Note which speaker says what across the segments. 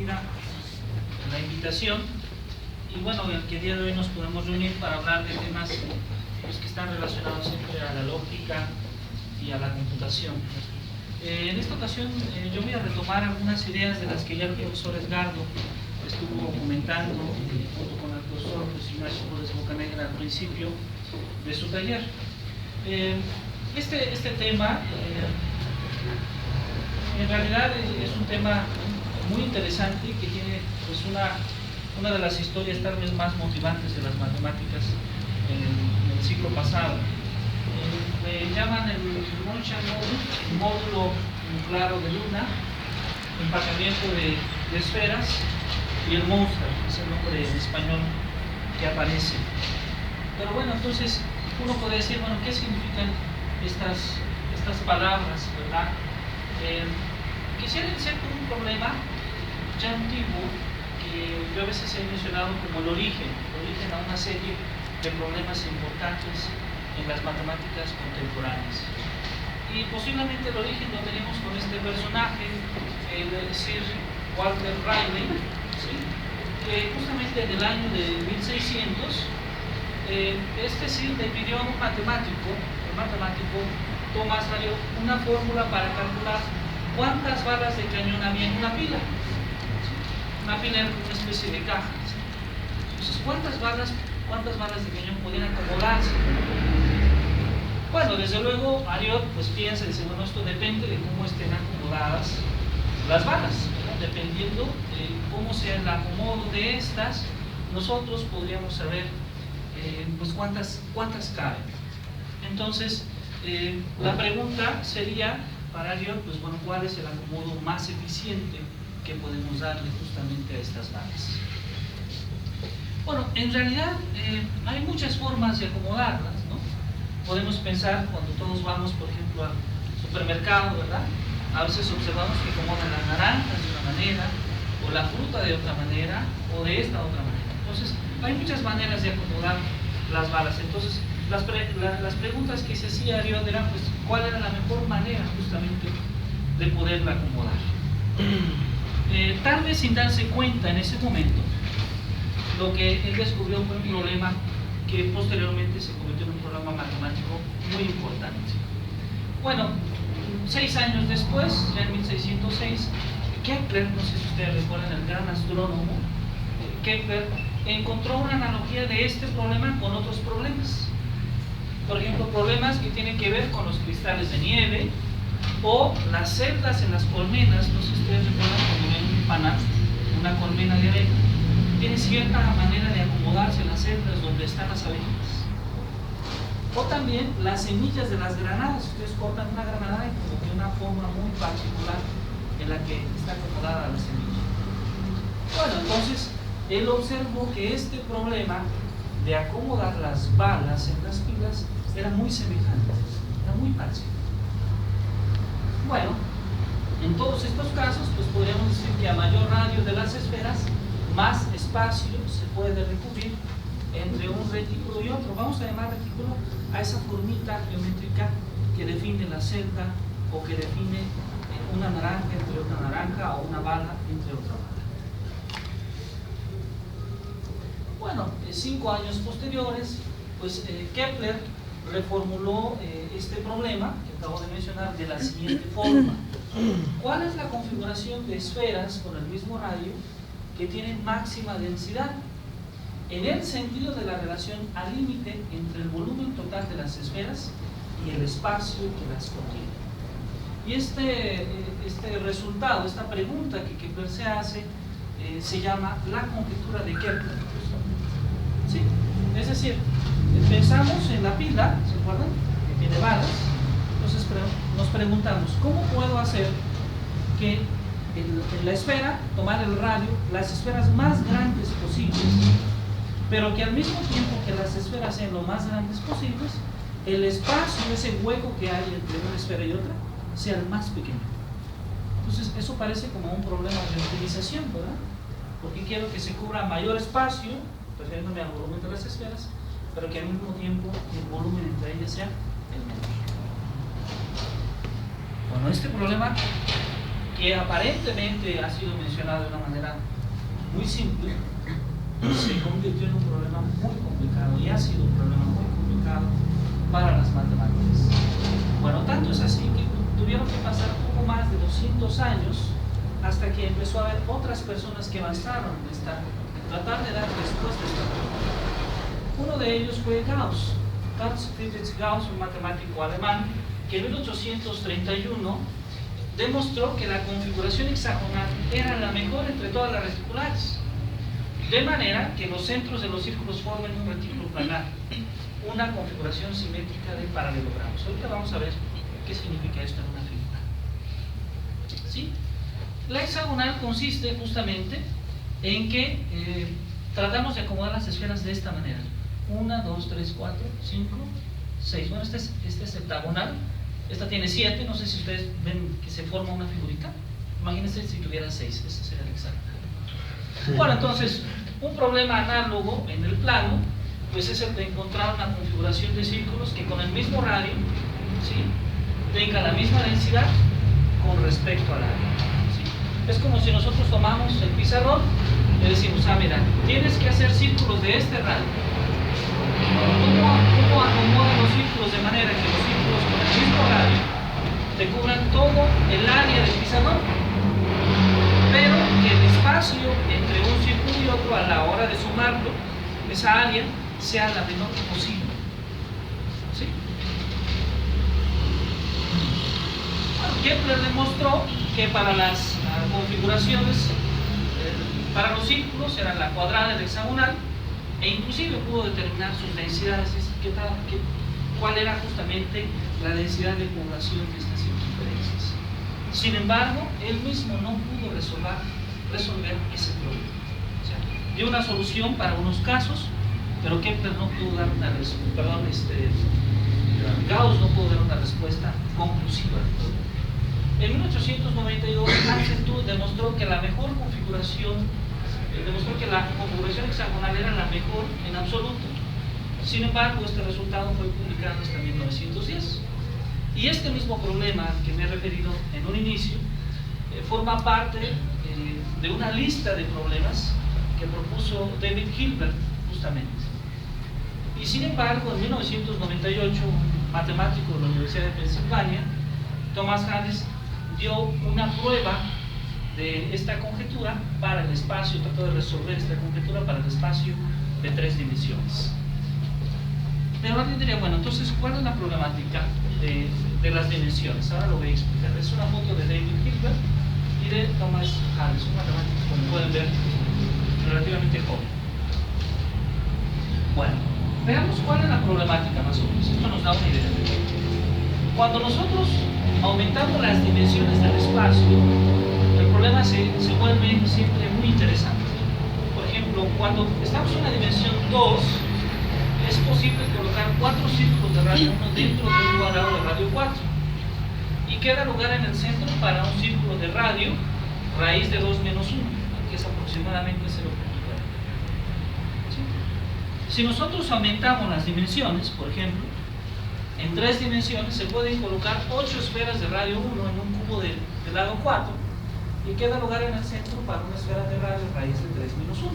Speaker 1: Shakira, la invitación. Y bueno, que el día de hoy nos podemos reunir para hablar de temas pues, que están relacionados siempre a la lógica y a la computación. En esta ocasión yo voy a retomar algunas ideas de las que ya el profesor Edgardo estuvo comentando junto con el profesor José Ignacio Flores Bocanegra al principio de su taller. Este tema en realidad es un tema muy interesante que tiene pues una de las historias tal vez más motivantes de las matemáticas en el siglo pasado. Le llaman el Moncha módulo claro de Luna, empacamiento de esferas, y el monstruo, es el nombre en español que aparece. Pero bueno, entonces uno puede decir, bueno, ¿qué significan estas palabras, verdad? Quisiera iniciar con un problema ya antiguo que yo a veces he mencionado como el origen a una serie de problemas importantes en las matemáticas contemporáneas. Y posiblemente el origen lo tenemos con este personaje, el Sir Walter Rayleigh, ¿sí? Que justamente en el año de 1600, este Sir le pidió a un matemático, Thomas Rayleigh, una fórmula para calcular cuántas balas de cañón había en una pila. ¿Sí? Una pila era una especie de caja. ¿Sí? Entonces, ¿cuántas balas de cañón podían acomodarse? Bueno, desde luego, Ariot pues piensa y dice, bueno, esto depende de cómo estén acomodadas las balas, ¿verdad? Dependiendo de cómo sea el acomodo de estas, nosotros podríamos saber pues cuántas caben. Entonces, la pregunta sería para Ariot, pues bueno, ¿cuál es el acomodo más eficiente que podemos darle justamente a estas balas? Bueno, en realidad hay muchas formas de acomodarlas, ¿no? Podemos pensar cuando todos vamos, por ejemplo, al supermercado, ¿verdad? A veces observamos que acomodan las naranjas de una manera, o la fruta de otra manera, o de esta otra manera. Entonces, hay muchas maneras de acomodar las balas. Entonces, las preguntas que se hacía Ariot eran, pues, ¿cuál era la mejor manera justamente de poderla acomodar? Tal vez sin darse cuenta en ese momento, lo que él descubrió fue un problema que posteriormente se convirtió en un problema matemático muy importante. Bueno, 6 años después, ya en 1606, Kepler, no sé si ustedes recuerdan, el gran astrónomo, Kepler encontró una analogía de este problema con otros problemas. Por ejemplo, problemas que tienen que ver con los cristales de nieve o las celdas en las colmenas. No sé si ustedes recuerdan cuando ven un panal, una colmena de abeja, tiene cierta manera de acomodarse en las celdas donde están las abejas. O también las semillas de las granadas. Ustedes cortan una granada y como que una forma muy particular en la que está acomodada la semilla. Bueno, entonces él observó que este problema de acomodar las balas en las pilas era muy semejante, era muy parecido. Bueno, en todos estos casos, pues podríamos decir que a mayor radio de las esferas, más espacio se puede recubrir entre un retículo y otro. Vamos a llamar retículo a esa formita geométrica que define la celda o que define una naranja entre otra naranja o una bala entre otra bala. Bueno, 5 años posteriores, pues Kepler reformuló este problema que acabo de mencionar de la siguiente forma. ¿Cuál es la configuración de esferas con el mismo radio que tienen máxima densidad? En el sentido de la relación al límite entre el volumen total de las esferas y el espacio que las contiene. Y este resultado, esta pregunta que Kepler se hace, se llama la conjetura de Kepler. ¿Sí? Es decir, pensamos en la pila, ¿se acuerdan? Que tiene balas. Entonces nos preguntamos, ¿cómo puedo hacer que en la esfera, tomar el radio, las esferas más grandes posibles, pero que al mismo tiempo que las esferas sean lo más grandes posibles, el espacio, ese hueco que hay entre una esfera y otra, sea el más pequeño? Entonces eso parece como un problema de optimización, ¿verdad? Porque quiero que se cubra mayor espacio, refiriéndome al volumen de las esferas, pero que al mismo tiempo el volumen entre ellas sea el menor. Bueno, este problema que aparentemente ha sido mencionado de una manera muy simple, se convirtió en un problema muy complicado y ha sido un problema muy complicado para las matemáticas. Bueno, tanto es así que tuvieron que pasar poco más de 200 años hasta que empezó a haber otras personas que avanzaron en tratar de dar respuesta a esta pregunta. Uno de ellos fue Gauss, Carl Friedrich Gauss, un matemático alemán, que en 1831 demostró que la configuración hexagonal era la mejor entre todas las reticulares, de manera que los centros de los círculos formen un retículo planar, una configuración simétrica de paralelogramos. Ahorita vamos a ver qué significa esto en una figura. ¿Sí? La hexagonal consiste justamente en que tratamos de acomodar las esferas de esta manera: 1, 2, 3, 4, 5, 6. Bueno, este es heptagonal. Esta tiene 7. No sé si ustedes ven que se forma una figurita. Imagínense si tuviera 6. Ese sería el hexagonal. Bueno, entonces, un problema análogo en el plano pues es el de encontrar una configuración de círculos que con el mismo radio, ¿sí?, tenga la misma densidad con respecto al área. ¿Sí? Es como si nosotros tomamos el pizarrón y le decimos: ah, mira, tienes que hacer círculos de este radio. ¿Cómo acomodan los círculos de manera que los círculos con el mismo radio te cubran todo el área del pizarrón, pero que el espacio entre un círculo y otro a la hora de sumarlo, esa área, sea la menor posible? ¿Sí? Bueno, Kepler demostró que para las configuraciones, para los círculos era la cuadrada, el hexagonal, e inclusive pudo determinar sus densidades, cuál era justamente la densidad de población de estas circunferencias. Sin embargo, él mismo no pudo resolver ese problema. O sea, dio una solución para unos casos, pero Kepler no pudo dar una respuesta, Gauss no pudo dar una respuesta conclusiva al problema. En 1892, Hansen demostró que la mejor configuración, demostró que la configuración hexagonal era la mejor en absoluto. Sin embargo, este resultado fue publicado hasta 1910. Y este mismo problema al que me he referido en un inicio forma parte de una lista de problemas que propuso David Hilbert justamente. Y sin embargo, en 1998, un matemático de la Universidad de Pensilvania, Thomas Hannes, dio una prueba de esta conjetura para el espacio, trató de resolver esta conjetura para el espacio de 3 dimensiones. Pero alguien diría: bueno, entonces, ¿cuál es la problemática de las dimensiones? Ahora lo voy a explicar. Es una foto de David Hilbert y de Thomas Hannes, un matemático, como pueden ver, relativamente joven. Bueno, veamos cuál es la problemática más o menos. Esto nos da una idea. Cuando nosotros aumentamos las dimensiones del espacio, el problema se vuelve siempre muy interesante. Por ejemplo, cuando estamos en la dimensión 2, es posible colocar 4 círculos de radio 1 dentro de un cuadrado de radio 4. Y queda lugar en el centro para un círculo de radio raíz de 2 menos 1, que es aproximadamente 0.4. ¿Sí? Si nosotros aumentamos las dimensiones, por ejemplo, en 3 dimensiones se pueden colocar 8 esferas de radio 1 en un cubo de lado 4 y queda lugar en el centro para una esfera de radio raíz de 3 menos 1,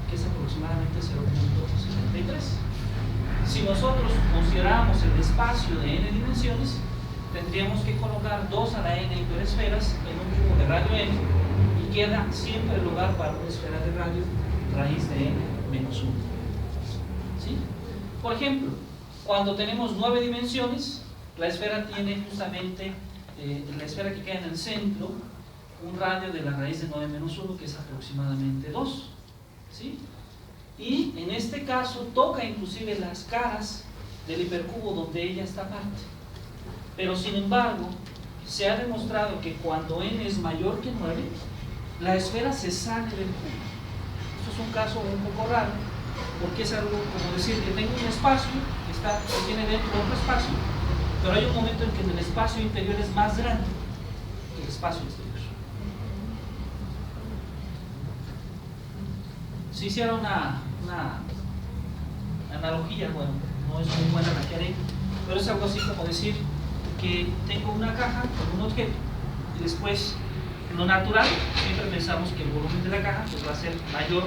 Speaker 1: que es aproximadamente 0.63. Si nosotros consideramos el espacio de n dimensiones, tendríamos que colocar 2 a la n hiperesferas en un cubo de radio n y queda siempre el lugar para una esfera de radio raíz de n menos 1. ¿Sí? Por ejemplo, cuando tenemos 9 dimensiones, la esfera tiene justamente, la esfera que queda en el centro, un radio de la raíz de 9 menos 1, que es aproximadamente 2. ¿Sí? Y en este caso toca inclusive las caras del hipercubo donde ella está parte. Pero sin embargo, se ha demostrado que cuando n es mayor que 9, la esfera se sale del cubo. Esto es un caso un poco raro, porque es algo como decir que tengo un espacio que tiene dentro otro espacio, pero hay un momento en que el espacio interior es más grande que el espacio exterior. Si hiciera una analogía, bueno, no es muy buena la que haré, pero es algo así como decir que tengo una caja con un objeto y después lo natural, siempre pensamos que el volumen de la caja pues, va a ser mayor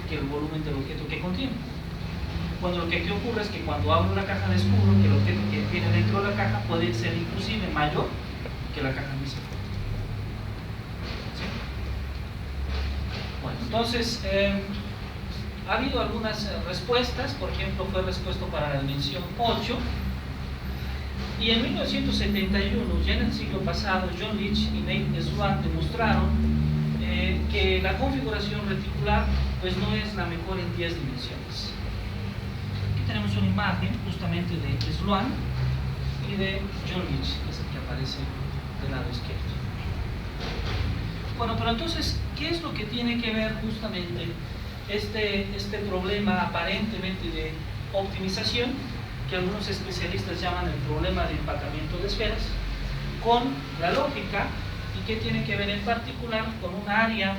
Speaker 1: que el volumen del objeto que contiene. Cuando lo que aquí ocurre es que cuando abro la caja descubro que el objeto que tiene dentro de la caja puede ser inclusive mayor que la caja misma. ¿Sí? Bueno, entonces ha habido algunas respuestas. Por ejemplo, fue respuesta para la dimensión 8, y en 1971, ya en el siglo pasado, John Leach y Nate Sloan demostraron que la configuración reticular pues no es la mejor en 10 dimensiones. Aquí tenemos una imagen justamente de Sloan y de John Leach, que es el que aparece del lado izquierdo. Bueno, pero entonces, ¿qué es lo que tiene que ver justamente este problema aparentemente de optimización, que algunos especialistas llaman el problema de empacamiento de esferas, con la lógica, y qué tiene que ver en particular con un área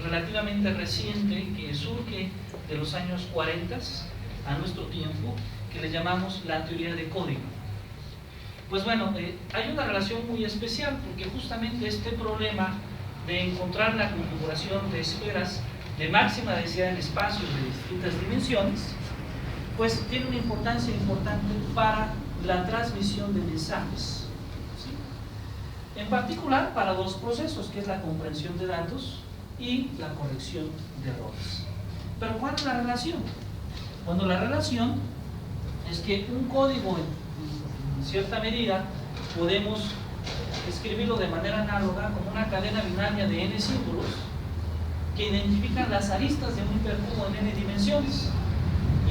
Speaker 1: relativamente reciente que surge de los años 40 a nuestro tiempo, que le llamamos la teoría de código? Pues bueno, hay una relación muy especial, porque justamente este problema de encontrar la configuración de esferas de máxima densidad en espacios de distintas dimensiones, pues tiene una importancia importante para la transmisión de mensajes, ¿sí? En particular para dos procesos, que es la comprensión de datos y la corrección de errores. Pero ¿cuál es la relación? Bueno, la relación es que un código en cierta medida podemos escribirlo de manera análoga como una cadena binaria de n símbolos que identifican las aristas de un hipercubo en n dimensiones.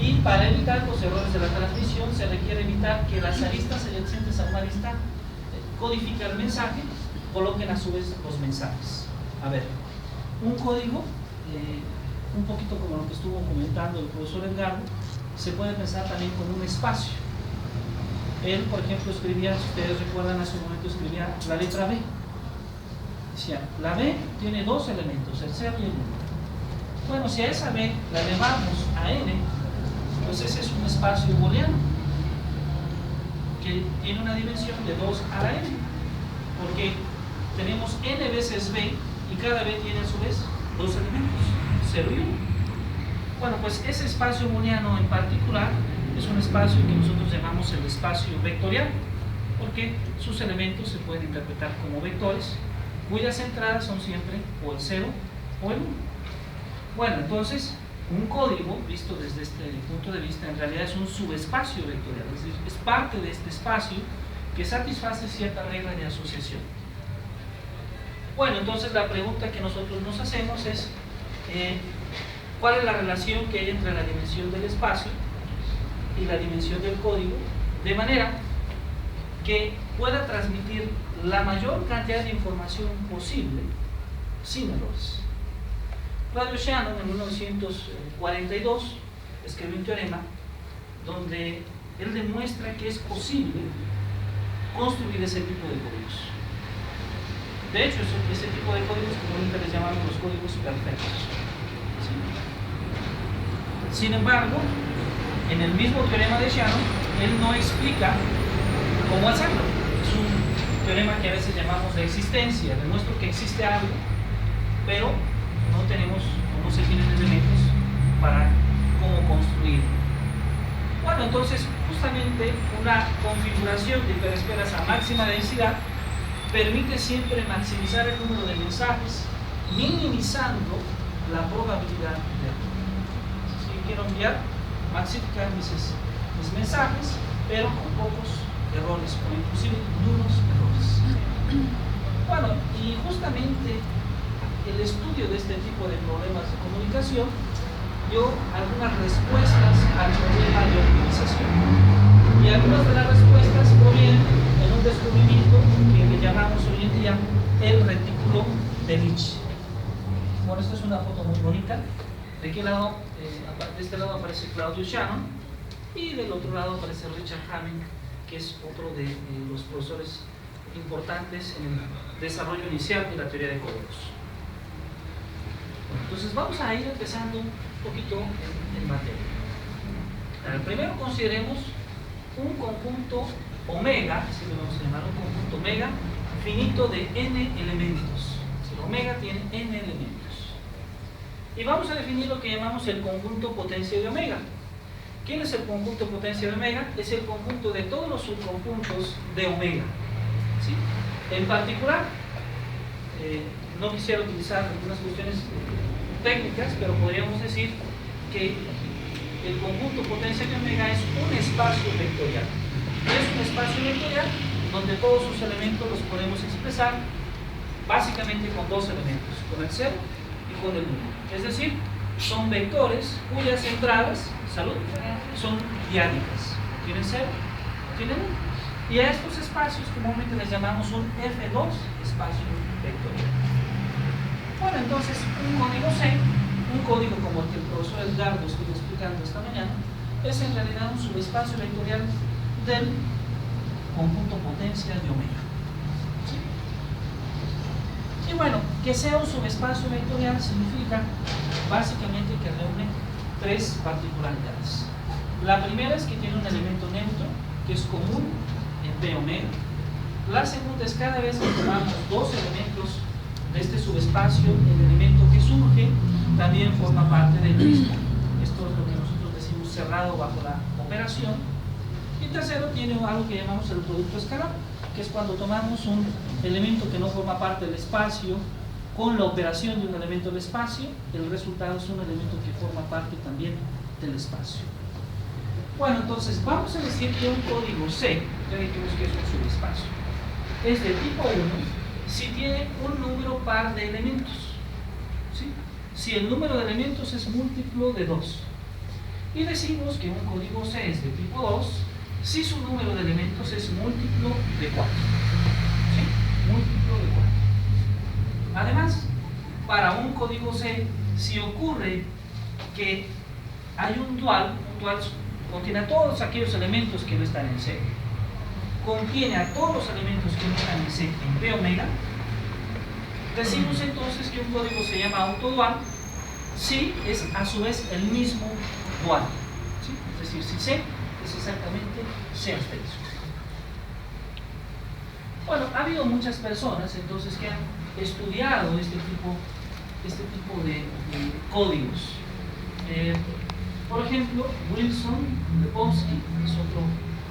Speaker 1: Y para evitar los errores de la transmisión se requiere evitar que las aristas adyacentes a una arista codifiquen el mensaje, coloquen a su vez los mensajes. A ver, un código, un poquito como lo que estuvo comentando el profesor Edgardo, se puede pensar también como un espacio. Él, por ejemplo, escribía, si ustedes recuerdan, hace un momento escribía la letra B. Decía, la B tiene dos elementos, el 0 y el 1. Bueno, si a esa B la elevamos a n, pues ese es un espacio booleano que tiene una dimensión de 2 a la n, porque tenemos n veces b y cada b tiene a su vez dos elementos, 0 y 1. Bueno, pues ese espacio booleano en particular es un espacio que nosotros llamamos el espacio vectorial, porque sus elementos se pueden interpretar como vectores cuyas entradas son siempre o el 0 o el 1. Bueno, entonces un código, visto desde este punto de vista, en realidad es un subespacio vectorial, es decir, es parte de este espacio que satisface cierta regla de asociación. Bueno, entonces la pregunta que nosotros nos hacemos es ¿cuál es la relación que hay entre la dimensión del espacio y la dimensión del código, de manera que pueda transmitir la mayor cantidad de información posible sin errores? Claudio Shannon en 1942 escribió un teorema donde él demuestra que es posible construir ese tipo de códigos. De hecho, ese tipo de códigos comúnmente les llamamos los códigos perfectos, ¿sí? Sin embargo, en el mismo teorema de Shannon, él no explica cómo hacerlo. Es un teorema que a veces llamamos de existencia. Demuestro que existe algo, pero no tenemos o no se tienen elementos para cómo construirlo. Bueno, entonces justamente una configuración de hiperesferas a máxima densidad permite siempre maximizar el número de mensajes, minimizando la probabilidad de error. Si quiero enviar, maximificar mis mensajes, pero con pocos errores, o inclusive nulos errores. Bueno, y justamente el estudio de este tipo de problemas de comunicación dio algunas respuestas al problema de optimización. Y algunas de las respuestas provienen en un descubrimiento que le llamamos hoy en día el retículo de Leach. Bueno, esta es una foto muy bonita. De este lado aparece Claudio Shannon y del otro lado aparece Richard Hamming, que es otro de los profesores importantes en el desarrollo inicial de la teoría de códigos. Entonces vamos a ir empezando un poquito en materia. Primero consideremos un conjunto omega, así lo vamos a llamar, un conjunto omega finito de n elementos. Omega tiene n elementos. Y vamos a definir lo que llamamos el conjunto potencia de omega. ¿Quién es el conjunto potencia de omega? Es el conjunto de todos los subconjuntos de omega, ¿sí? En particular, no quisiera utilizar algunas cuestiones técnicas, pero podríamos decir que el conjunto potencia de omega es un espacio vectorial. Es un espacio vectorial donde todos sus elementos los podemos expresar básicamente con dos elementos, con el 0 y con el 1. Es decir, son vectores cuyas entradas, son diádicas. Tienen 0, tienen 1. Y a estos espacios comúnmente les llamamos un F2 espacio vectorial. Bueno, entonces un código C, un código como el que el profesor Edgardo estuvo explicando esta mañana, es en realidad un subespacio vectorial del conjunto potencia de omega. ¿Sí? Y bueno, que sea un subespacio vectorial significa básicamente que reúne tres particularidades. La primera es que tiene un elemento neutro que es común en P omega. La segunda es cada vez que tomamos dos elementos de este subespacio, el elemento que surge también forma parte del mismo. Esto es lo que nosotros decimos cerrado bajo la operación. Y tercero, tiene algo que llamamos el producto escalar, que es cuando tomamos un elemento que no forma parte del espacio con la operación de un elemento del espacio, el resultado es un elemento que forma parte también del espacio. Bueno, entonces vamos a decir que un código C, ya dijimos que es un subespacio, es de tipo 1 si tiene un número par de elementos, ¿sí? Si el número de elementos es múltiplo de 2. Y decimos que un código C es de tipo 2 si su número de elementos es múltiplo de 4. ¿Sí? Múltiplo de 4. Además, para un código C, si ocurre que hay un dual contiene a todos aquellos elementos que no están en C, contiene a todos los elementos que no están en C en P omega, decimos entonces que un código se llama autodual si es a su vez el mismo dual. ¿Sí? Es decir, si C es exactamente C asterisco. Bueno, ha habido muchas personas entonces que han estudiado este tipo de códigos. Por ejemplo, Wilson Lepowski es otro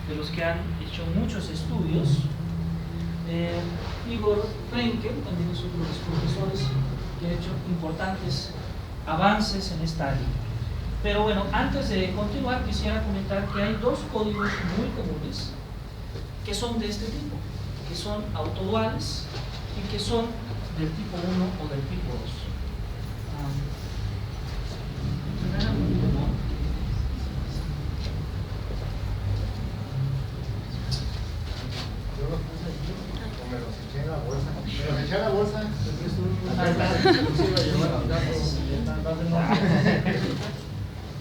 Speaker 1: de los que han hecho muchos estudios. Igor Frenkel también es otro de los profesores que ha hecho importantes avances en esta área. Pero bueno, antes de continuar quisiera comentar que hay dos códigos muy comunes que son de este tipo, que son autoduales y que son del tipo 1 o del tipo 2.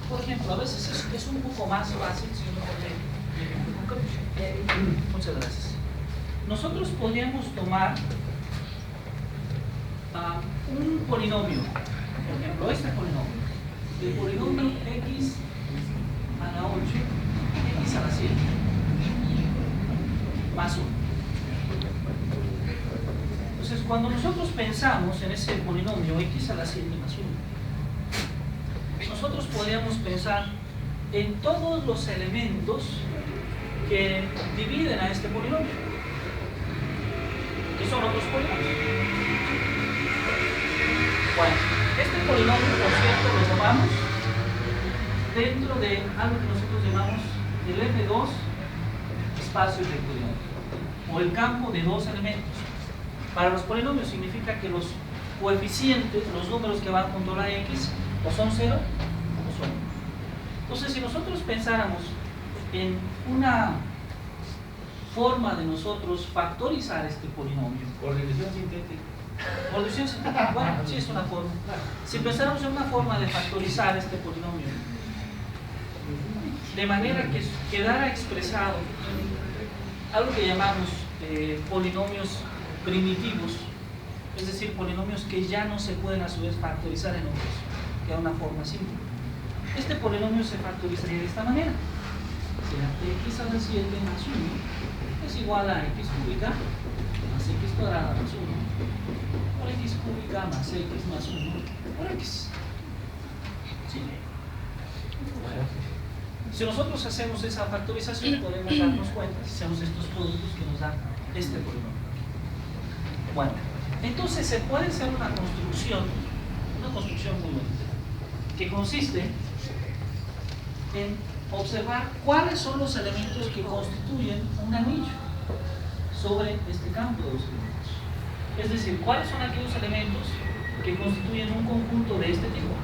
Speaker 1: Por ejemplo, a veces es un poco más fácil si uno muchas gracias. Nosotros podríamos tomar un polinomio, por ejemplo, este polinomio, el polinomio x a la 8, x a la 7, más 1. Entonces, cuando nosotros pensamos en ese polinomio x a la 7 más 1, nosotros podríamos pensar en todos los elementos que dividen a este polinomio, que son otros polinomios. Bueno, este polinomio, por cierto, lo tomamos dentro de algo que nosotros llamamos el F2 espacio vectorial, o el campo de dos elementos. Para los polinomios significa que los coeficientes, los números que van junto a la x, o son 0 o son 1. Entonces, si nosotros pensáramos en una forma de nosotros factorizar este polinomio,
Speaker 2: por división sintética.
Speaker 1: por división sintética, bueno, sí es una forma. Si pensáramos en una forma de factorizar este polinomio, de manera que quedara expresado algo que llamamos polinomios primitivos, es decir, polinomios que ya no se pueden a su vez factorizar en otros, que era una forma simple. Este polinomio se factorizaría de esta manera. Será x a la 7 más 1 es igual a x cúbica más x cuadrada más 1 por x x cúbica más x más 1 por x. ¿Sí? Si nosotros hacemos esa factorización, podemos darnos cuenta, si hacemos estos productos, que nos dan este polinomio. Bueno, entonces se puede hacer una construcción muy bonita, que consiste en observar cuáles son los elementos que constituyen un anillo sobre este campo de los elementos. Es decir, cuáles son aquellos elementos que constituyen un conjunto de este tipo.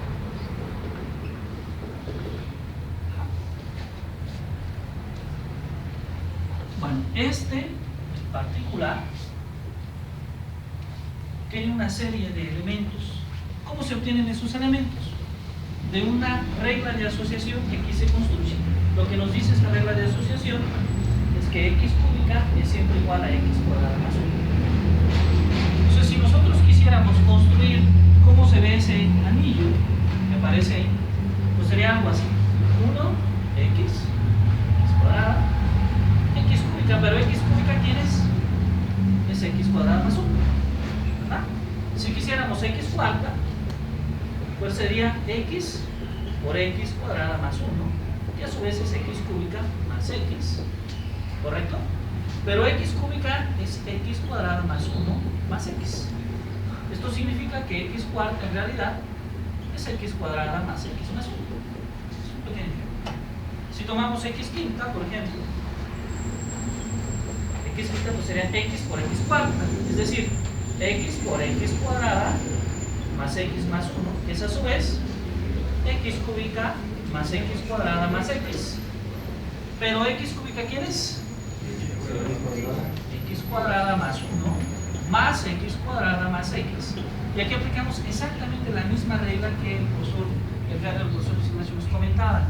Speaker 1: Bueno, este en particular tiene una serie de elementos. ¿Cómo se obtienen esos elementos? De una regla de asociación que aquí se construye. Lo que nos dice esta regla de asociación es que x cúbica es siempre igual a x cuadrada más 1. Entonces, si nosotros quisiéramos construir cómo se ve ese anillo que aparece ahí, pues sería algo así: 1x cuadrada, x cúbica, pero x cúbica, ¿quién es? Es x cuadrada más 1, ¿verdad? Si quisiéramos x cuarta, pues sería x por x cuadrada más 1, que a su vez es x cúbica más x, ¿correcto? Pero x cúbica es x cuadrada más 1 más x. Esto significa que x cuarta en realidad es x cuadrada más x más 1. Es un pequeño ejemplo. Si tomamos x quinta, por ejemplo, x quinta pues sería x por x cuarta, es decir, x por x cuadrada más x más 1, que es a su vez x cúbica más x cuadrada más x. Pero x cúbica, ¿quién es? X cuadrada más 1 más x cuadrada más x. Y aquí aplicamos exactamente la misma regla que el profesor Luis Ignacio nos comentaba.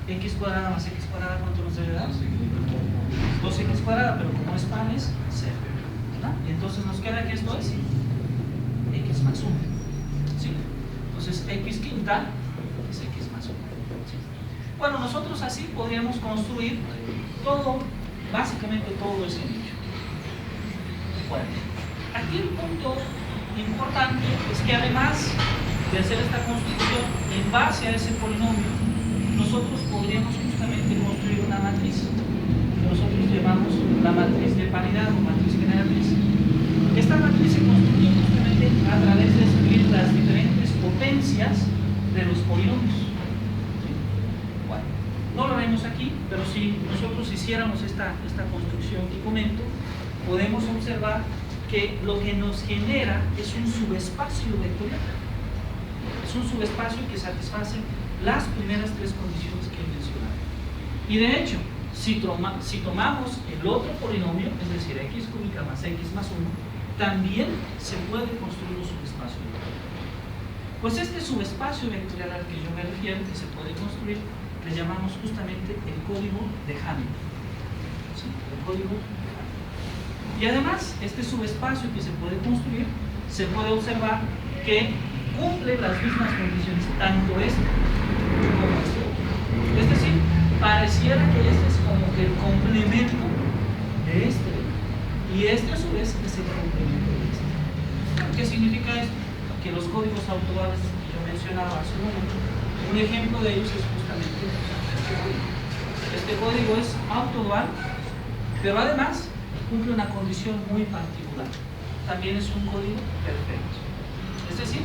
Speaker 1: X cuadrada más x cuadrada, ¿cuánto nos debe dar? 2x cuadrada, pero como es pan es 0, ¿verdad? Y entonces nos queda que esto es x más 1. ¿Sí? Entonces x quinta es x más 1. ¿Sí? Bueno, nosotros así podríamos construir todo, básicamente todo ese anillo. Bueno, aquí el punto importante es que además de hacer esta construcción en base a ese polinomio, nosotros podríamos justamente construir una matriz que nosotros llamamos la matriz de paridad o matriz generaliz. Esta matriz se construye justamente a través de escribir las diferentes potencias de los polinomios. ¿Sí? Bueno, no lo haremos aquí, pero si nosotros hiciéramos esta construcción que comento, podemos observar que lo que nos genera es un subespacio vectorial. Es un subespacio que satisface las primeras tres condiciones que he mencionado. Y de hecho, si tomamos el otro polinomio, es decir, x cúbica más x más 1, también se puede construir un subespacio vectorial. Pues este subespacio vectorial al que yo me refiero, que se puede construir, le llamamos justamente el código de Hamming. ¿Sí? El código de Hamming. Y además, este subespacio que se puede construir, se puede observar que cumple las mismas condiciones, tanto este como este. Es decir, pareciera que este es como que el complemento de este, y este a su vez es el complemento de este. ¿Qué significa esto? Que los códigos autoduales que yo mencionaba hace un momento, un ejemplo de ellos es justamente este código. Este código es autodual, pero además cumple una condición muy particular. También es un código perfecto. Es decir,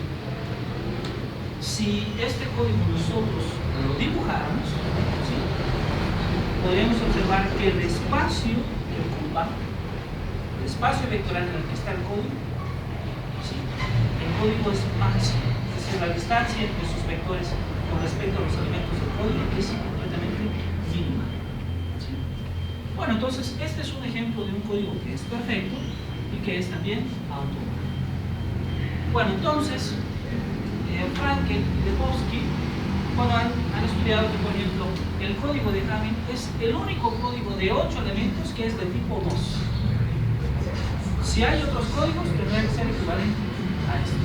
Speaker 1: si este código nosotros lo dibujáramos, ¿sí?, podríamos observar que el espacio que ocupa, el espacio vectorial en el que está el código, ¿sí?, el código es máximo. Es decir, la distancia entre sus vectores con respecto a los elementos del código es completamente mínima. ¿Sí? Bueno, entonces este es un ejemplo de un código que es perfecto y que es también autónomo. Bueno, entonces Frankel y Lebowski, cuando han estudiado que, por ejemplo, el código de Hamming es el único código de 8 elementos que es de tipo 2. Si hay otros códigos, tendrán que ser equivalentes a este.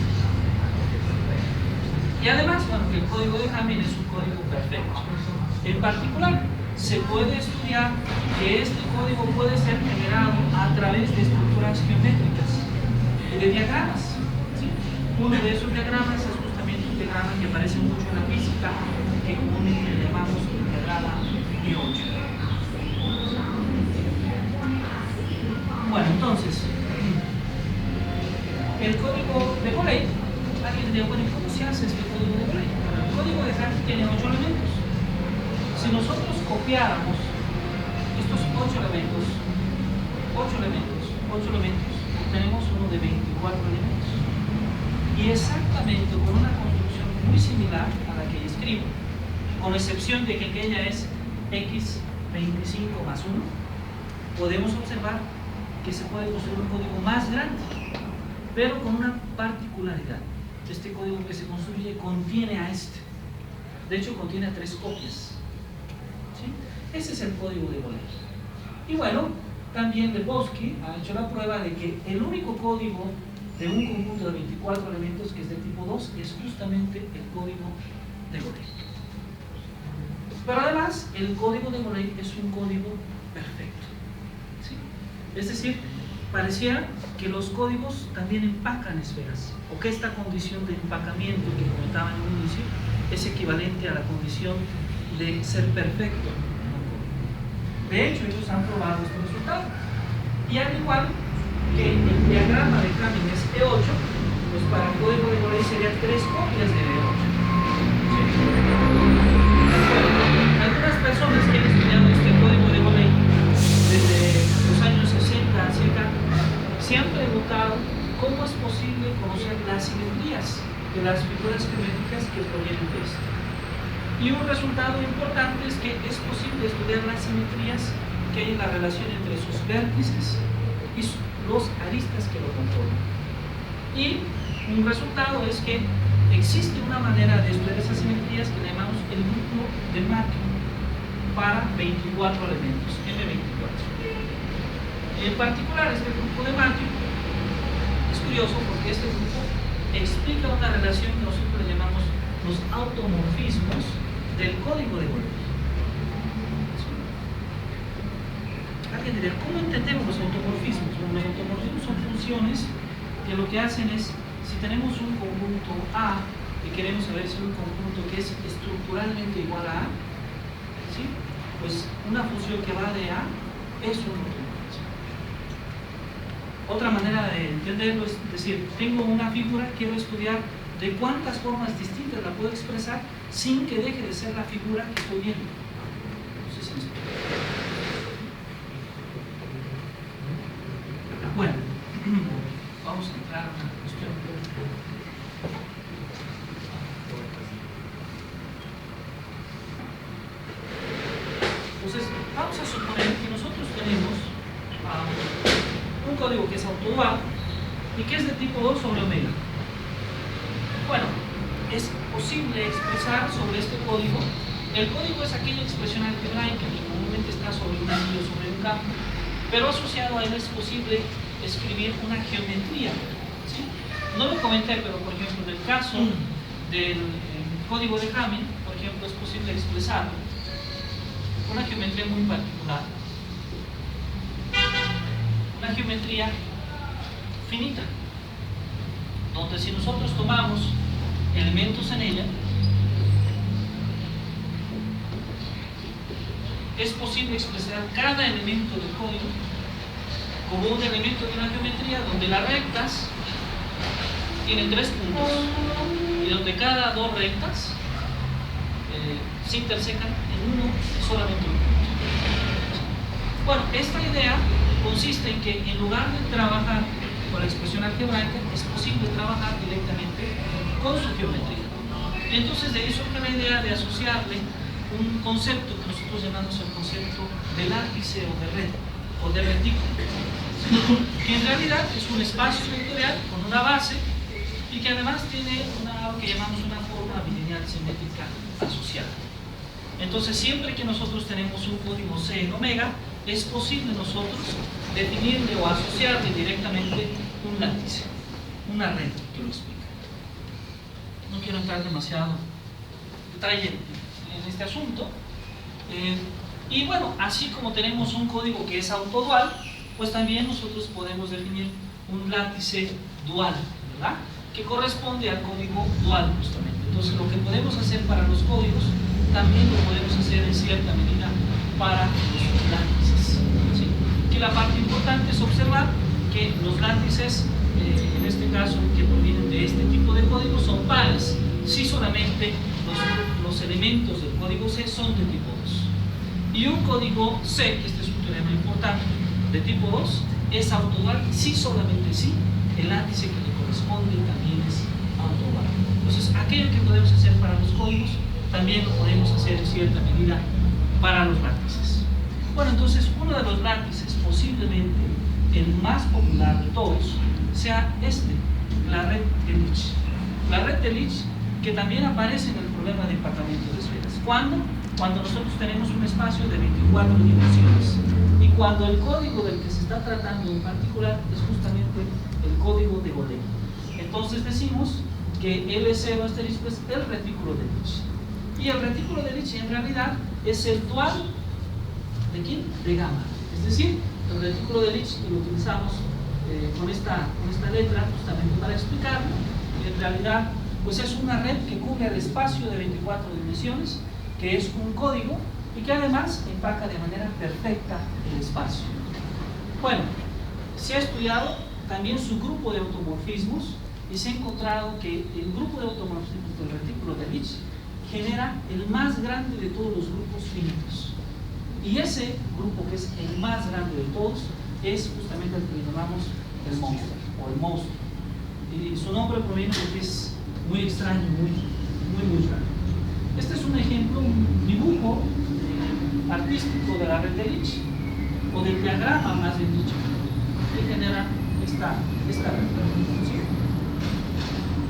Speaker 1: Y además, bueno, que el código de Hamming es un código perfecto. En particular, se puede estudiar que este código puede ser generado a través de estructuras geométricas y de diagramas. ¿Sí? Uno de esos diagramas es justamente un diagrama que aparece mucho en la física, que comúnmente llamamos el diagrama de 8. Bueno, entonces, el código de Golay, alguien diría, bueno, ¿cómo se hace este código de Golay? El código de Hamming tiene 8 elementos. Si nosotros copiáramos estos 8 elementos, tenemos uno de 24 elementos. Y exactamente con una construcción muy similar a la que escribo, con excepción de que aquella es x25 más 1, podemos observar que se puede construir un código más grande, pero con una particularidad. Este código que se construye contiene a este. De hecho, contiene a 3 copias. ¿Sí? Ese es el código de Golay. Y bueno, también Lebowski ha hecho la prueba de que el único código de un conjunto de 24 elementos que es de tipo 2 es justamente el código de Golay. Pero además, el código de Golay es un código perfecto. ¿Sí? Es decir, pareciera que los códigos también empacan esferas, o que esta condición de empacamiento que comentaba en un inicio es equivalente a la condición de ser perfecto. De hecho, ellos han probado este resultado. Y al igual que el diagrama de Hamming es E8, pues para el código de Golay serían 3 copias de E8. ¿Sí? Algunas personas que han estudiado este código de Golay desde los años 60 cerca, se han preguntado cómo es posible conocer las simetrías de las figuras geométricas que provienen de esto. Y un resultado importante es que es posible estudiar las simetrías que hay en la relación entre sus vértices y los aristas que lo conforman. Y un resultado es que existe una manera de estudiar esas simetrías que le llamamos el grupo de Matthew para 24 elementos, M24. En particular, este grupo de Matthew es curioso porque este grupo explica una relación que nosotros le llamamos los automorfismos del código de Golay. Alguien diría, ¿cómo entendemos los automorfismos? Bueno, los automorfismos son funciones que lo que hacen es, si tenemos un conjunto A y queremos saber si es un conjunto que es estructuralmente igual a A, ¿sí? Pues una función que va de A es un automorfismo. Otra manera de entenderlo es decir, tengo una figura, quiero estudiar de cuántas formas distintas la puedo expresar sin que deje de ser la figura que estoy viendo. No sé si me explico. Bueno, vamos a entrar a una cuestión. Entonces, vamos a suponer que nosotros tenemos un código que es autodual y que es de tipo 2 sobre omega. Bueno, es posible expresar sobre este código. El código es aquella expresión algebraica que comúnmente está sobre un anillo, sobre un campo, pero asociado a él es posible escribir una geometría. ¿Sí? No lo comenté, pero por ejemplo, en el caso del código de Hamming, por ejemplo, es posible expresar una geometría muy particular, una geometría finita, donde si nosotros tomamos elementos en ella, es posible expresar cada elemento del código como un elemento de una geometría donde las rectas tienen 3 puntos y donde cada 2 rectas se intersecan en uno y solamente un punto. Bueno, esta idea consiste en que en lugar de trabajar con la expresión algebraica, es posible trabajar directamente con su geometría. Y entonces de ahí surge la idea de asociarle un concepto que nosotros llamamos el concepto de látice o de red, o de retículo, que en realidad es un espacio vectorial con una base y que además tiene algo que llamamos una forma bilineal simétrica asociada. Entonces, siempre que nosotros tenemos un código C en omega, es posible nosotros definirle o asociarle directamente un látice, una red que lo explica. No quiero entrar demasiado en detalle en este asunto. Y bueno, así como tenemos un código que es autodual, pues también nosotros podemos definir un látice dual, ¿verdad? que corresponde al código dual justamente. Entonces lo que podemos hacer para los códigos también lo podemos hacer en cierta medida para los látices, ¿sí? Que la parte importante es observar que los látices, en este caso que provienen de este tipo de código, son pares si solamente los elementos del código C son de tipo 2. Y un código C, este es un teorema importante, de tipo 2, es autodual si solamente si el látice que le corresponde también es autodual. Entonces, aquello que podemos hacer para los códigos, también lo podemos hacer en cierta medida para los látices. Bueno, entonces, uno de los látices, posiblemente el más popular de todos, sea este, la red de Lich. La red de Lich, que también aparece en el problema de empatamiento de esferas. ¿Cuándo? Cuando nosotros tenemos un espacio de 24 dimensiones y cuando el código del que se está tratando en particular es justamente el código de Golem. Entonces decimos que L0 asterisco es el retículo de Lich. Y el retículo de Lich en realidad es el dual ¿de quién? De gamma. Es decir, el retículo de Lich, que lo utilizamos con esta letra justamente para explicarlo, y en realidad pues es una red que cubre el espacio de 24 dimensiones, que es un código y que además empaca de manera perfecta el espacio. Bueno, se ha estudiado también su grupo de automorfismos y se ha encontrado que el grupo de automorfismos del retículo de Lich genera el más grande de todos los grupos finitos. Y ese grupo, que es el más grande de todos, es justamente el que llamamos el monster o el monstruo. Y su nombre proviene porque es muy extraño, muy raro. Este es un ejemplo, un dibujo artístico de la red de Lich, o del diagrama más bien dicho, que genera esta red. ¿Sí?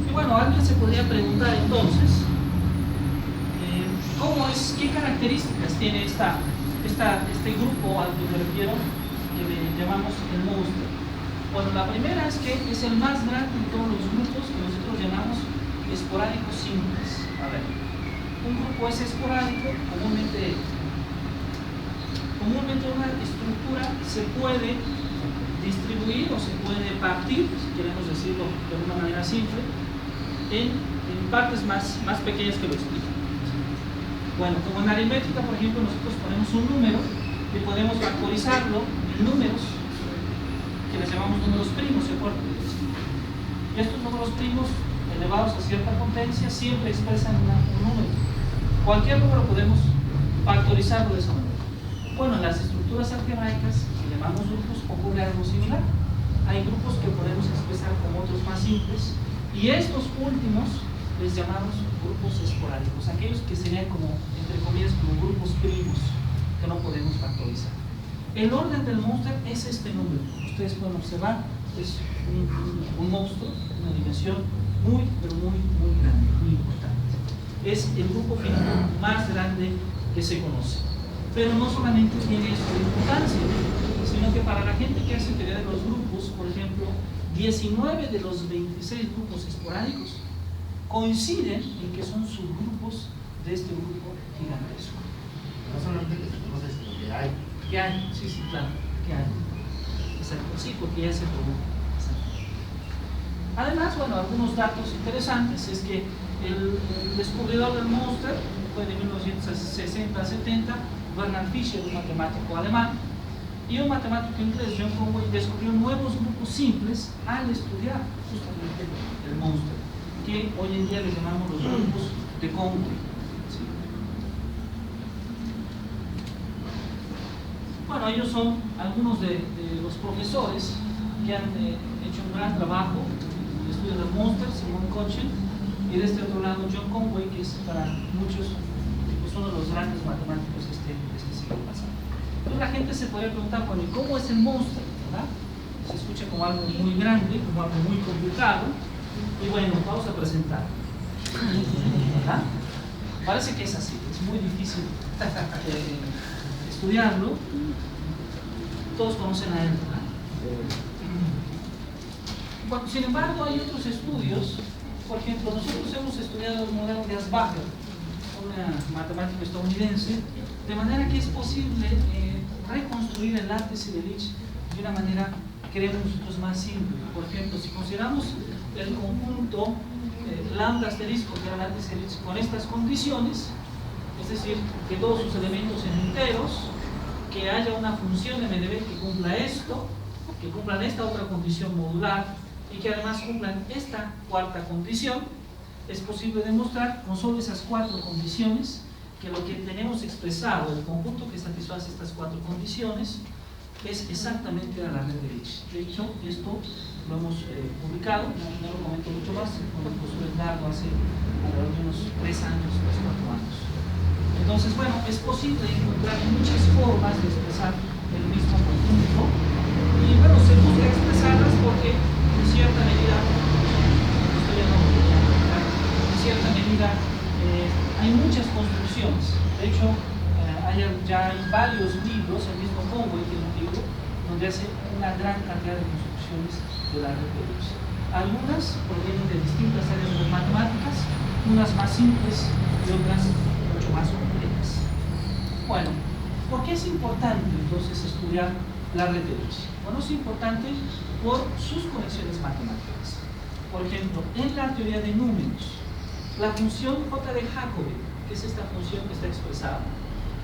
Speaker 1: Y bueno, alguien se podría preguntar entonces, ¿qué características tiene este grupo al que me refiero, que le llamamos el monster? Bueno, la primera es que es el más grande de todos los grupos que nosotros llamamos esporádicos simples. A ver, un grupo es esporádico, comúnmente una estructura se puede distribuir o se puede partir, si queremos decirlo de una manera simple, en partes más pequeñas que lo explican. Bueno, como en aritmética, por ejemplo, nosotros ponemos un número y podemos factorizarlo en números que les llamamos números primos, ¿se acuerdan? Y estos números primos elevados a cierta potencia siempre expresan un número. Cualquier número podemos factorizarlo de esa manera. Bueno, en las estructuras algebraicas que llamamos grupos ocurre algo similar. Hay grupos que podemos expresar como otros más simples y estos últimos les llamamos grupos esporádicos, aquellos que serían como, entre comillas, como grupos primos que no podemos factorizar. El orden del monster es este número. Ustedes pueden observar, es un monstruo, una dimensión muy grande, muy importante. Es el grupo finito más grande que se conoce. Pero no solamente tiene eso de importancia, sino que para la gente que hace teoría de los grupos, por ejemplo, 19 de los 26 grupos esporádicos coinciden en que son subgrupos de este grupo gigantesco.
Speaker 2: No solamente que se conoce, sino que hay.
Speaker 1: ¿Qué hay? Sí, claro, ¿qué hay? Exacto, sí, porque ya se produjo. Además, bueno, algunos datos interesantes es que el descubridor del monster fue de 1960-70, Bernard Fischer, un matemático alemán, y un matemático inglés, John Conway, descubrió nuevos grupos simples al estudiar justamente el monster, que hoy en día les llamamos los grupos de Conway. ¿Sí? Bueno, ellos son algunos de los profesores que han hecho un gran trabajo en el estudio del monster, Simon Kochel, y de este otro lado John Conway, que es para muchos pues, uno de los grandes matemáticos de este siglo pasado. Entonces la gente se podría preguntar, bueno, ¿y cómo es el monster? ¿Verdad? Se escucha como algo muy grande, como algo muy complicado, y bueno, vamos a presentar. ¿Verdad? Parece que es así, es muy difícil estudiarlo. Todos conocen a él, ¿verdad? Bueno, sin embargo, hay otros estudios. Por ejemplo, nosotros hemos estudiado el modelo de Asbacher, una matemática estadounidense, de manera que es posible reconstruir el látice de Lich de una manera, creemos nosotros, más simple. Por ejemplo, si consideramos el conjunto lambda asterisco gran asterisco con estas condiciones, es decir, que todos sus elementos sean enteros, que haya una función MDB que cumpla esto, que cumplan esta otra condición modular y que además cumplan esta cuarta condición. Es posible demostrar con solo esas cuatro condiciones que lo que tenemos expresado, el conjunto que satisface estas cuatro condiciones, es exactamente a la red de Ricci. De hecho, esto lo hemos publicado, no lo comento mucho más, con el profesor Edgardo hace alrededor de unos 3 años, 4 años. Entonces, bueno, es posible encontrar muchas formas de expresar el mismo conjunto y, bueno, se busca expresarlas porque, en cierta medida, hay muchas construcciones. De hecho, ya hay varios libros, el mismo Conway tiene un libro donde hace una gran cantidad de construcciones de la red de Ricci. Algunas provienen de distintas áreas de las matemáticas, unas más simples y otras mucho más complejas. Bueno, ¿por qué es importante entonces estudiar la red de Ricci? Bueno, es importante por sus conexiones matemáticas. Por ejemplo, en la teoría de números, la función J de Jacobi, que es esta función que está expresada,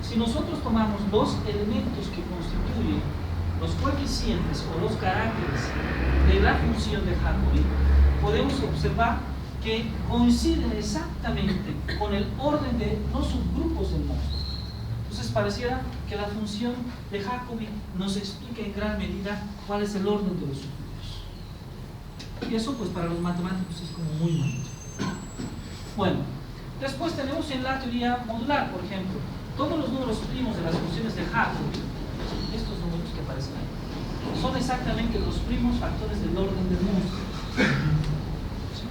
Speaker 1: si nosotros tomamos los elementos que constituyen los coeficientes o los caracteres de la función de Jacobi, podemos observar que coinciden exactamente con el orden de los subgrupos del monstruo. Entonces pareciera que la función de Jacobi nos explica en gran medida cuál es el orden de los subgrupos. Y eso pues para los matemáticos es como muy malo. Bueno, después tenemos en la teoría modular, por ejemplo, todos los números primos de las funciones de Jacobi, estos números que aparecen ahí, son exactamente los primos factores del orden del monstruo. ¿Sí?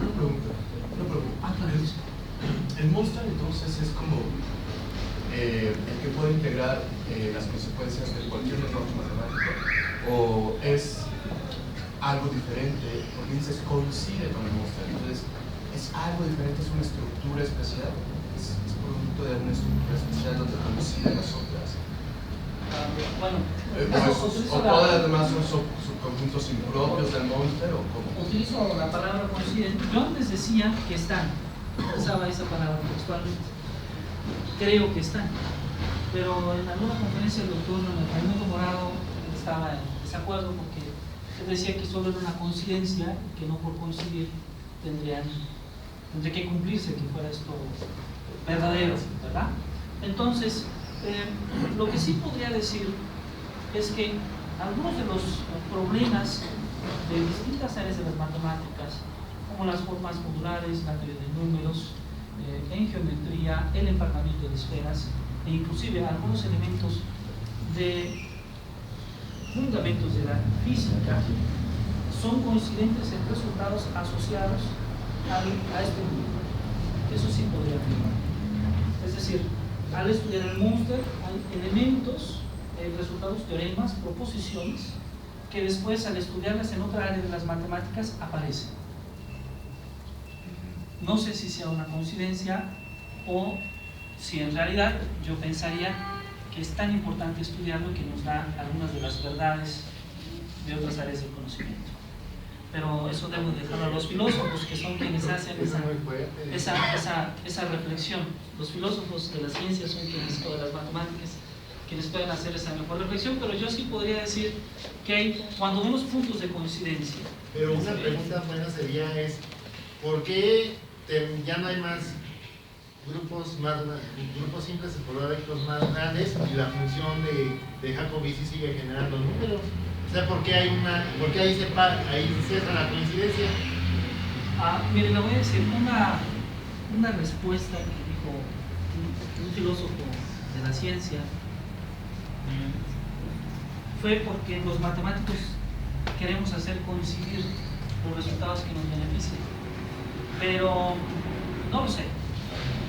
Speaker 3: Una pregunta.
Speaker 1: Ah, claro.
Speaker 3: El monstruo entonces es como el que puede integrar las consecuencias de cualquier lenguaje matemático, o es algo diferente, porque dices coincide con el monstruo, entonces es algo diferente, es una estructura especial, es producto de una estructura especial donde coinciden las otras.
Speaker 1: Bueno,
Speaker 3: o todas las demás son subconjuntos impropios del monstruo, o cómo.
Speaker 1: Utilizo la palabra coincidente. Yo antes decía que están, usaba esa palabra textualmente. Creo que están, pero en alguna conferencia el doctor Raimundo Morado estaba en desacuerdo porque él decía que solo era una coincidencia, que no por coincidir tendría que cumplirse que fuera esto verdadero, ¿verdad? Entonces, lo que sí podría decir es que algunos de los problemas de distintas áreas de las matemáticas, como las formas modulares, la teoría de números, en geometría, el emparejamiento de esferas, e inclusive algunos elementos de fundamentos de la física, son coincidentes en resultados asociados a este grupo. Eso sí podría afirmar. Es decir, al estudiar el Monster hay elementos, resultados, teoremas, proposiciones, que después al estudiarlas en otra área de las matemáticas aparecen. No sé si sea una coincidencia o si en realidad yo pensaría que es tan importante estudiarlo que nos da algunas de las verdades de otras áreas del conocimiento. Pero eso debo dejarlo a los filósofos, que son quienes hacen esa reflexión. Los filósofos de la ciencia son quienes, o de las matemáticas, quienes pueden hacer esa mejor reflexión, pero yo sí podría decir que hay, cuando vemos puntos de coincidencia.
Speaker 2: Pero una pregunta buena sería ¿por qué ya no hay más grupos simples esporádicos más grandes y la función de Jacobi sí sigue generando números? O sea, ¿por qué ahí cierra la coincidencia?
Speaker 1: Mire, le voy a decir una respuesta que dijo un filósofo de la ciencia. Fue porque los matemáticos queremos hacer coincidir los resultados que nos benefician, pero no lo sé,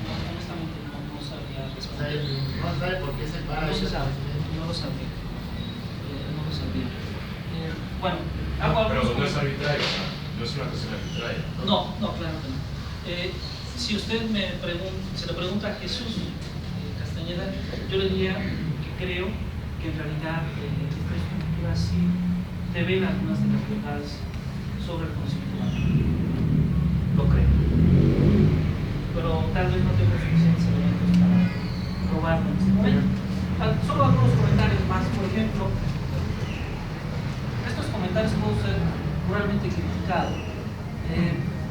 Speaker 1: honestamente no sabría responder.
Speaker 2: No sabe por qué se para.
Speaker 1: No se sabe, no lo sabría. Bueno,
Speaker 3: pero no es arbitrario, no es una cuestión arbitraria.
Speaker 1: No, claro que no. Si usted se le pregunta a Jesús Castañeda, yo le diría que creo que en realidad esta estructura sí devela algunas de las verdades sobre el conocimiento matemático. Lo creo. Pero tal vez no tengo suficientes elementos para probarlo en este momento. Solo algunos comentarios más. Por ejemplo, estos comentarios pueden ser realmente criticados.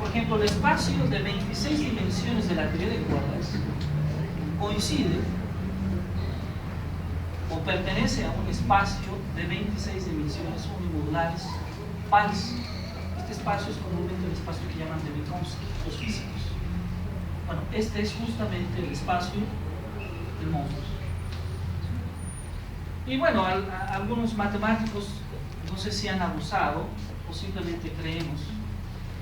Speaker 1: Por ejemplo, el espacio de 26 dimensiones de la teoría de cuerdas coincide o pertenece a un espacio de 26 dimensiones unimodulares pares. Este espacio es comúnmente el espacio que llaman de Minkowski, los físicos. Bueno, este es justamente el espacio del monstruo. Y bueno, algunos matemáticos no sé si han abusado o simplemente creemos.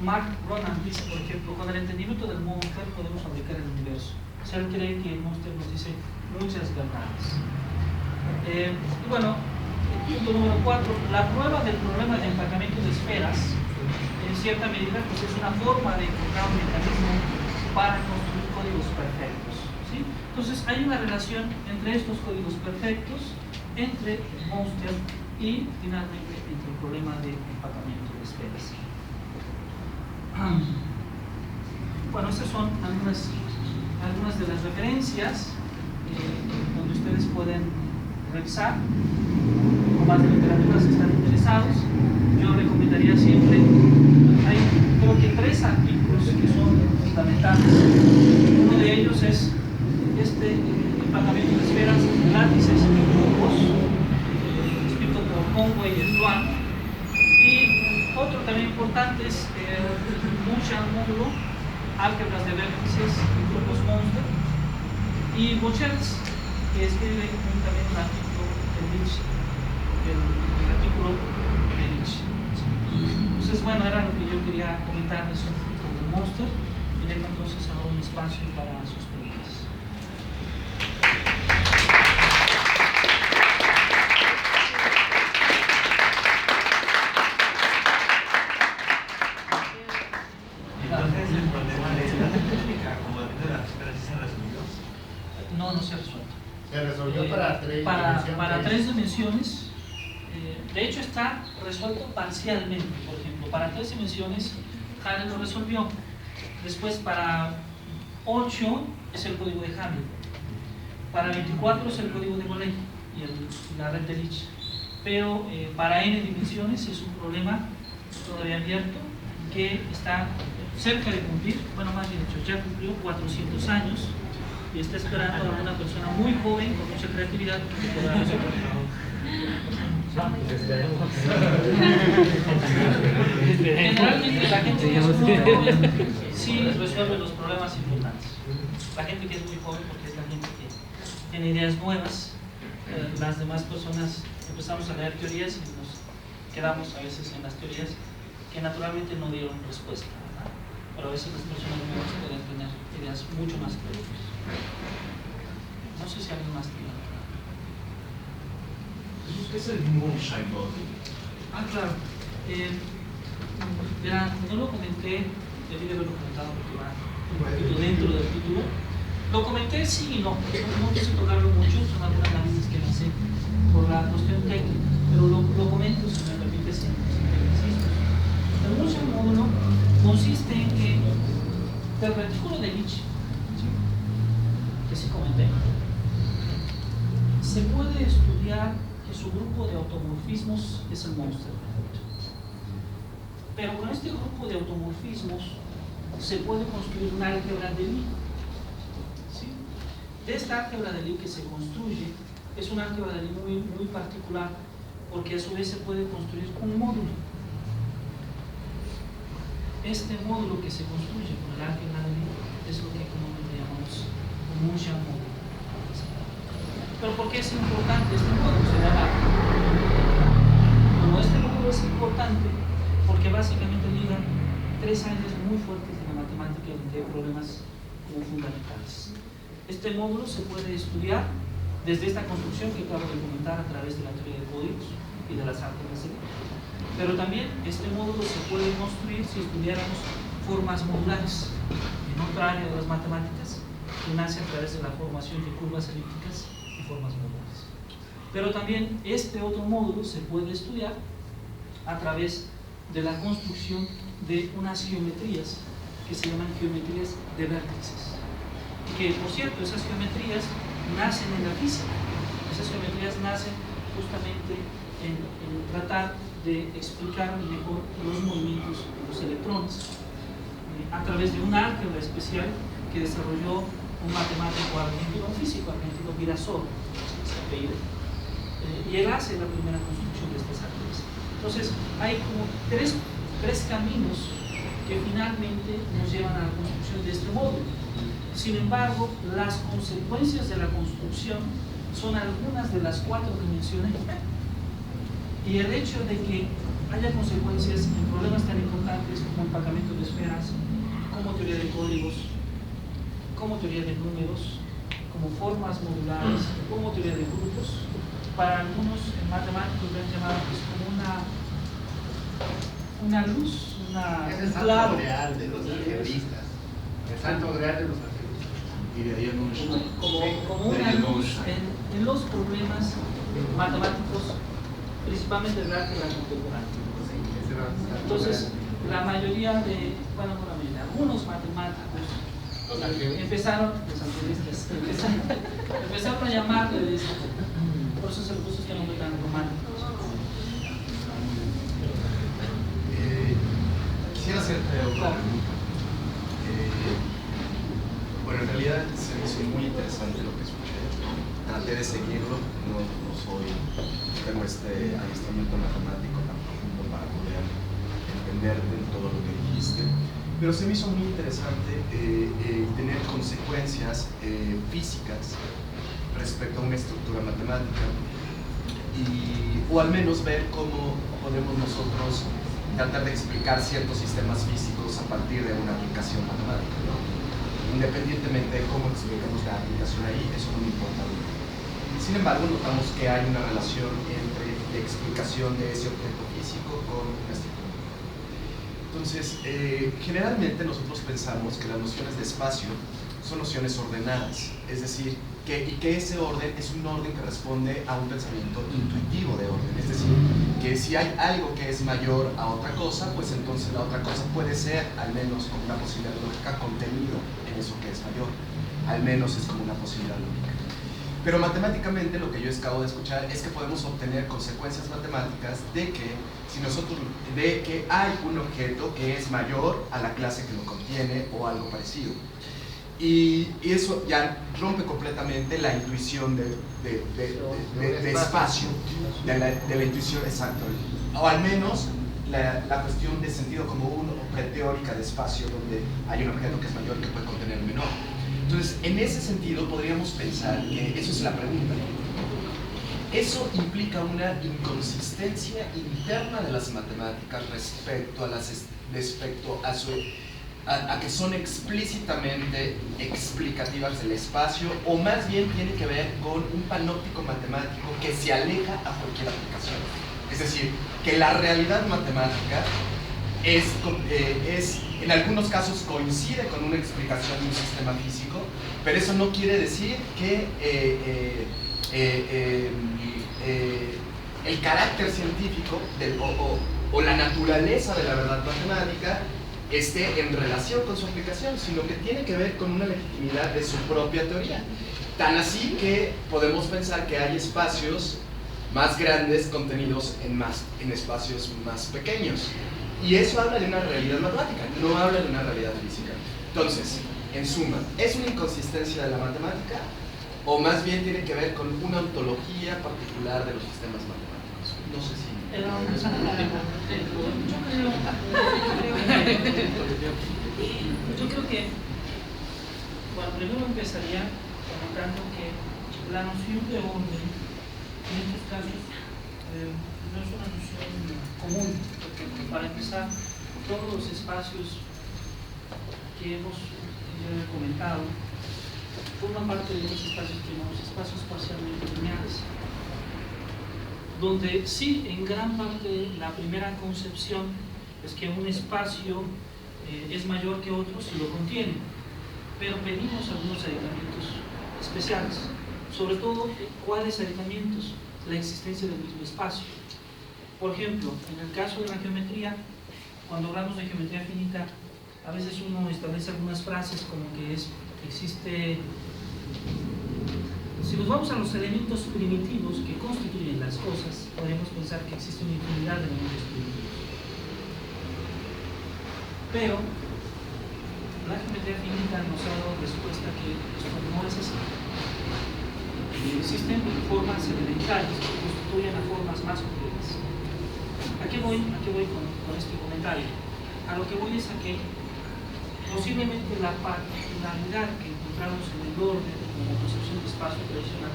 Speaker 1: Mark Ronan dice, por ejemplo, con el entendimiento del monster podemos fabricar el universo. O sea, él cree que el monster nos dice muchas verdades. Y bueno, punto número 4, la prueba del problema de empacamiento de esferas, en cierta medida, pues es una forma de encontrar un mecanismo para construir códigos perfectos, ¿sí? Entonces, hay una relación entre estos códigos perfectos, entre el monster y, finalmente, entre el problema de empacamiento de esferas. Bueno, estas son algunas de las referencias donde ustedes pueden revisar con más de literatura si están interesados. Yo recomendaría siempre, hay creo que 3 artículos que son fundamentales. Uno de ellos es este empacamiento de esferas látices y grupos, escrito por Conway y Sloan. Y otro también importante es Mucha módulo, álgebras de vértices y grupos monster. Y Bochertz, que escribe también un artículo de Lich, el artículo de Lich. Entonces, bueno, era lo que yo quería comentarles sobre el monster, y dejo entonces ahora un espacio para sus preguntas.
Speaker 4: Entonces, el problema de la técnica, como de las esferas, ¿se resolvió?
Speaker 1: No se ha resuelto.
Speaker 2: Se resolvió para 3 dimensiones.
Speaker 1: Para 3 dimensiones. De hecho, está resuelto parcialmente. Por ejemplo, para 3 dimensiones, Halley lo resolvió. Después, para 8 es el código de Halley. Para 24 es el código de Golay y la red de Lich. Pero para n dimensiones es un problema todavía abierto que está cerca de cumplir, bueno, más bien dicho, ya cumplió 400 años y está esperando a una persona muy joven con mucha creatividad que pueda resolverlo. Generalmente la gente que es muy joven sí resuelve los problemas importantes. La gente que es muy joven, porque es la gente que tiene ideas nuevas, las demás personas empezamos a leer teorías y nos quedamos a veces en las teorías que naturalmente no dieron respuesta, ¿verdad? Pero a veces las personas nuevas pueden tener ideas mucho más creativas. No sé si alguien más tiene.
Speaker 3: ¿Qué es el Moonshine Model?
Speaker 1: Claro. Verá, no lo comenté, debí de haberlo comentado porque va un poquito dentro del título. Lo comenté sí y no quise tocarlo mucho, son algunas láminas que lancé por la cuestión técnica, pero lo comento si me permite sin insisto. El Moonshine módulo consiste en que del retículo de Lich, que sí comenté, se puede estudiar que su grupo de automorfismos es el monster. Pero con este grupo de automorfismos se puede construir una álgebra de Lie. ¿Sí? De esta álgebra de Lie que se construye, es una álgebra de Lie muy particular, porque a su vez se puede construir un módulo. Este módulo que se construye con el álgebra de Lie es lo que comúnmente llamamos un Moonshine módulo. Pero ¿por qué es importante este módulo? Como este módulo es importante, porque básicamente liga 3 áreas muy fuertes de la matemática y de problemas como fundamentales. Este módulo se puede estudiar desde esta construcción que acabo de comentar a través de la teoría de códigos y de las álgebras de Lie. Pero también este módulo se puede construir si estudiáramos formas modulares en otra área de las matemáticas que nace a través de la formación de curvas elípticas y formas modulares. Pero también este otro módulo se puede estudiar a través de la construcción de unas geometrías que se llaman geometrías de vértices. Y que, por cierto, esas geometrías nacen en la física. Esas geometrías nacen justamente en tratar de explicar mejor los movimientos de los electrones a través de un álgebra especial que desarrolló un matemático argentino, un físico argentino, Virasoro, y él hace la primera construcción de estas álgebras. Entonces, hay como tres caminos que finalmente nos llevan a la construcción de este módulo. Sin embargo, las consecuencias de la construcción son algunas de las 4 que mencioné. Y el hecho de que haya consecuencias en problemas tan importantes como empacamiento de esferas, como teoría de códigos, como teoría de números, como formas modulares, como teoría de grupos, para algunos matemáticos lo han llamado pues, como una luz,
Speaker 2: Es el
Speaker 1: un
Speaker 2: santo
Speaker 1: claro.
Speaker 2: real de los algebristas. El santo real de los algebristas.
Speaker 3: Y de ahí en un
Speaker 1: como una luz en los problemas matemáticos, principalmente del álgebra contemporáneo. Entonces, la mayoría de, bueno, no la mayoría, algunos matemáticos empezaron, los algebristas, empezaron a llamarle de esto. Por eso se le puso este nombre tan romántico.
Speaker 3: Quisiera hacerte otra pregunta. Bueno, en realidad se me hizo muy interesante lo que escuché. Traté de seguirlo, no tengo este adiestramiento matemático tan profundo para poder entenderte en todo lo que dijiste, pero se me hizo muy interesante tener consecuencias físicas respecto a una estructura matemática o al menos ver cómo podemos nosotros tratar de explicar ciertos sistemas físicos a partir de una aplicación matemática, ¿no? Independientemente de cómo explicamos la aplicación ahí, eso no me importa mucho. Sin embargo, notamos que hay una relación entre la explicación de ese objeto físico con una estructura. Entonces, generalmente nosotros pensamos que las nociones de espacio son nociones ordenadas, es decir, que ese orden es un orden que responde a un pensamiento intuitivo de orden, es decir, que si hay algo que es mayor a otra cosa, pues entonces la otra cosa puede ser, al menos con una posibilidad lógica, contenido en eso que es mayor, al menos es como una posibilidad lógica. Pero matemáticamente lo que yo acabo de escuchar es que podemos obtener consecuencias matemáticas de que hay un objeto que es mayor a la clase que lo contiene o algo parecido. Y eso ya rompe completamente la intuición de espacio, de la intuición exacta, o al menos la cuestión de sentido común o preteórica de espacio, donde hay un objeto que es mayor que puede contener un menor. Entonces, en ese sentido, podríamos pensar que eso es la pregunta. Eso implica una inconsistencia interna de las matemáticas respecto a que son explícitamente explicativas del espacio, o más bien tiene que ver con un panóptico matemático que se aleja a cualquier aplicación. Es decir, que la realidad matemática en algunos casos coincide con una explicación de un sistema físico, pero eso no quiere decir que el carácter científico o la naturaleza de la verdad matemática esté en relación con su aplicación, sino que tiene que ver con una legitimidad de su propia teoría. Tan así que podemos pensar que hay espacios más grandes contenidos en espacios más pequeños. Y eso habla de una realidad matemática, no habla de una realidad física. Entonces, en suma, ¿es una inconsistencia de la matemática? ¿O más bien tiene que ver con una ontología particular de los sistemas matemáticos? No sé si...
Speaker 1: Yo creo que, bueno, primero empezaría comentando que la noción de orden en estos casos no es una noción común, porque para empezar, todos los espacios que hemos comentado forman parte de unos espacios que llamamos espacios parcialmente lineales, donde sí, en gran parte la primera concepción es que un espacio es mayor que otro si lo contiene, pero pedimos algunos aditamientos especiales, sobre todo, ¿cuáles aditamientos? La existencia del mismo espacio. Por ejemplo, en el caso de la geometría, cuando hablamos de geometría finita, a veces uno establece algunas frases como que existe, si nos vamos a los elementos primitivos que constituyen las cosas, podríamos pensar que existe una infinidad de elementos primitivos. Pero la geometría finita nos ha dado respuesta que esto no es así. Existen formas elementales que constituyen a formas más complejas. ¿A qué voy con este comentario? A lo que voy es a que posiblemente la particularidad que encontramos en el orden, en la concepción de espacio tradicional,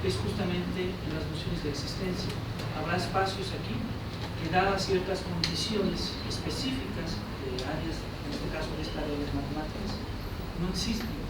Speaker 1: es justamente en las nociones de existencia. Habrá espacios aquí que, dadas ciertas condiciones específicas de áreas, en este caso de esta área de las matemáticas, no existen.